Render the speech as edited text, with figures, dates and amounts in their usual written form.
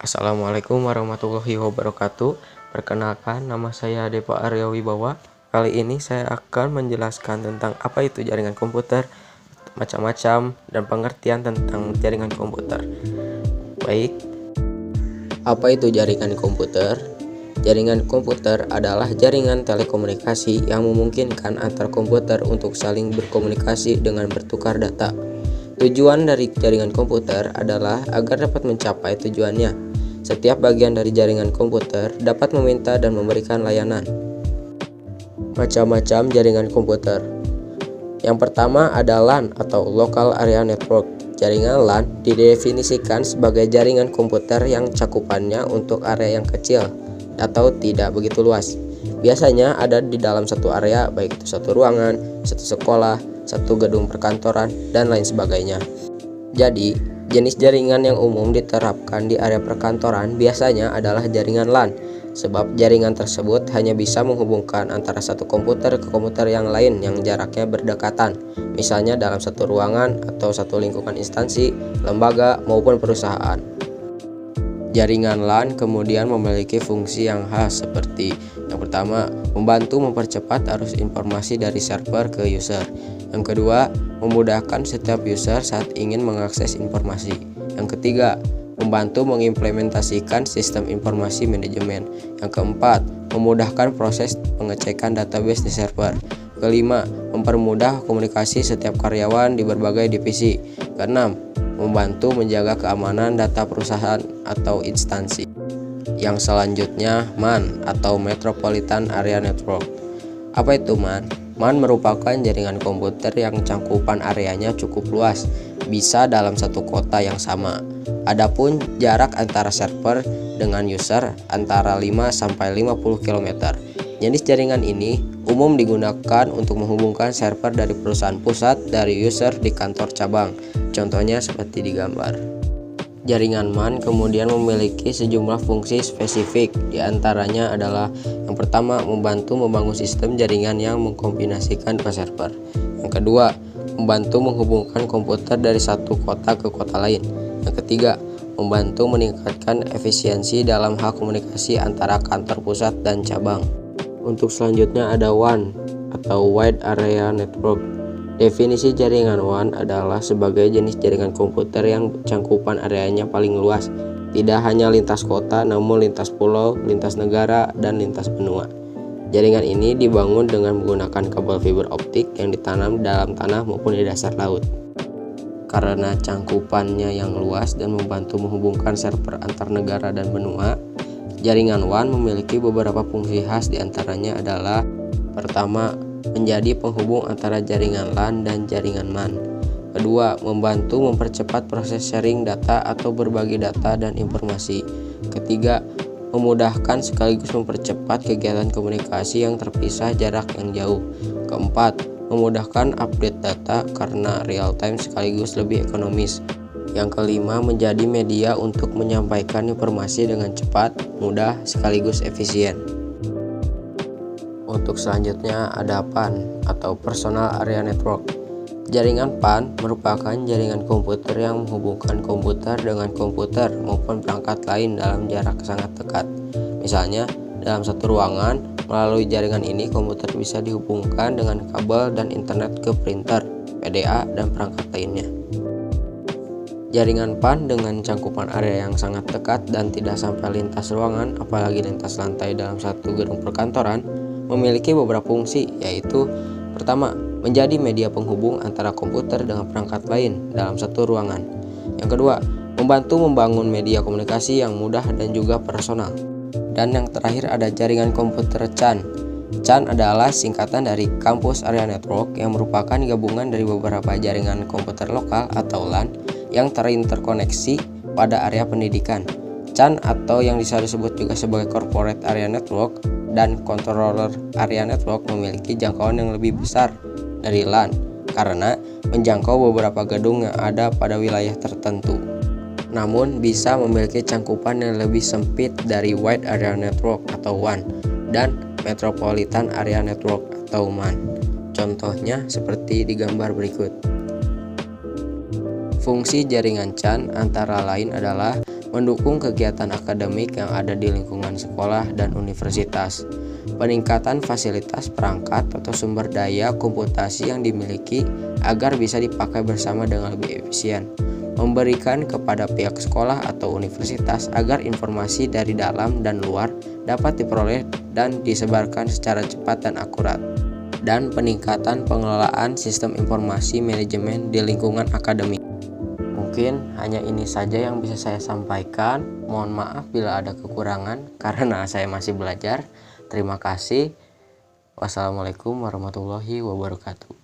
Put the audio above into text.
Assalamualaikum warahmatullahi wabarakatuh. Perkenalkan, nama saya Deva Arya Wibawa. Kali ini saya akan menjelaskan tentang apa itu jaringan komputer, macam-macam, dan pengertian tentang jaringan komputer. Baik, apa itu jaringan komputer? Jaringan komputer adalah jaringan telekomunikasi yang memungkinkan antar komputer untuk saling berkomunikasi dengan bertukar data. Tujuan dari jaringan komputer adalah agar dapat mencapai tujuannya. Setiap bagian dari jaringan komputer dapat meminta dan memberikan layanan. Macam-macam jaringan komputer. Yang pertama ada LAN atau Local Area Network. Jaringan LAN didefinisikan sebagai jaringan komputer yang cakupannya untuk area yang kecil atau tidak begitu luas. Biasanya ada di dalam satu area, baik itu satu ruangan, satu sekolah, satu gedung perkantoran, dan lain sebagainya. Jadi, jenis jaringan yang umum diterapkan di area perkantoran biasanya adalah jaringan LAN, sebab jaringan tersebut hanya bisa menghubungkan antara satu komputer ke komputer yang lain yang jaraknya berdekatan, misalnya dalam satu ruangan atau satu lingkungan instansi, lembaga, maupun perusahaan. Jaringan LAN kemudian memiliki fungsi yang khas seperti yang pertama, membantu mempercepat arus informasi dari server ke user. Yang kedua, memudahkan setiap user saat ingin mengakses informasi. Yang ketiga, membantu mengimplementasikan sistem informasi manajemen. Yang keempat, memudahkan proses pengecekan database di server. Kelima, mempermudah komunikasi setiap karyawan di berbagai divisi. Keenam, membantu menjaga keamanan data perusahaan atau instansi. Yang selanjutnya, MAN atau Metropolitan Area Network. Apa itu MAN? MAN merupakan jaringan komputer yang cakupan areanya cukup luas, bisa dalam satu kota yang sama. Adapun jarak antara server dengan user antara 5 sampai 50 km. Jenis jaringan ini umum digunakan untuk menghubungkan server dari perusahaan pusat dari user di kantor cabang. Contohnya seperti di gambar. Jaringan MAN kemudian memiliki sejumlah fungsi spesifik. Di antaranya adalah yang pertama, membantu membangun sistem jaringan yang mengkombinasikan dua server. Yang kedua, membantu menghubungkan komputer dari satu kota ke kota lain. Yang ketiga, membantu meningkatkan efisiensi dalam hal komunikasi antara kantor pusat dan cabang. Untuk selanjutnya ada WAN atau Wide Area Network. Definisi jaringan WAN adalah sebagai jenis jaringan komputer yang cakupan areanya paling luas, tidak hanya lintas kota namun lintas pulau, lintas negara, dan lintas benua. Jaringan ini dibangun dengan menggunakan kabel fiber optik yang ditanam dalam tanah maupun di dasar laut. Karena cangkupannya yang luas dan membantu menghubungkan server antar negara dan benua, jaringan WAN memiliki beberapa fungsi khas, diantaranya adalah pertama, menjadi penghubung antara jaringan LAN dan jaringan MAN. Kedua, membantu mempercepat proses sharing data atau berbagi data dan informasi. Ketiga, memudahkan sekaligus mempercepat kegiatan komunikasi yang terpisah jarak yang jauh. Keempat, memudahkan update data karena real time sekaligus lebih ekonomis. Yang kelima, menjadi media untuk menyampaikan informasi dengan cepat, mudah, sekaligus efisien. Untuk selanjutnya ada PAN atau Personal Area Network. Jaringan PAN merupakan jaringan komputer yang menghubungkan komputer dengan komputer maupun perangkat lain dalam jarak sangat dekat. Misalnya, dalam satu ruangan, melalui jaringan ini komputer bisa dihubungkan dengan kabel dan internet ke printer, PDA, dan perangkat lainnya. Jaringan PAN dengan cangkupan area yang sangat dekat dan tidak sampai lintas ruangan, apalagi lintas lantai dalam satu gedung perkantoran, memiliki beberapa fungsi, yaitu pertama, menjadi media penghubung antara komputer dengan perangkat lain dalam satu ruangan. Yang kedua, membantu membangun media komunikasi yang mudah dan juga personal. Dan yang terakhir ada jaringan komputer CAN. CAN adalah singkatan dari Campus Area Network yang merupakan gabungan dari beberapa jaringan komputer lokal atau LAN yang terinterkoneksi pada area pendidikan. CAN atau yang disebut juga sebagai Corporate Area Network dan Controller Area Network memiliki jangkauan yang lebih besar dari LAN karena menjangkau beberapa gedung yang ada pada wilayah tertentu. Namun bisa memiliki cangkupan yang lebih sempit dari Wide Area Network atau WAN dan Metropolitan Area Network atau MAN. Contohnya seperti di gambar berikut. Fungsi jaringan CAN antara lain adalah mendukung kegiatan akademik yang ada di lingkungan sekolah dan universitas, peningkatan fasilitas perangkat atau sumber daya komputasi yang dimiliki agar bisa dipakai bersama dengan lebih efisien, memberikan kepada pihak sekolah atau universitas agar informasi dari dalam dan luar dapat diperoleh dan disebarkan secara cepat dan akurat, dan peningkatan pengelolaan sistem informasi manajemen di lingkungan akademik. Mungkin hanya ini saja yang bisa saya sampaikan. Mohon maaf bila ada kekurangan karena saya masih belajar. Terima kasih. Wassalamualaikum warahmatullahi wabarakatuh.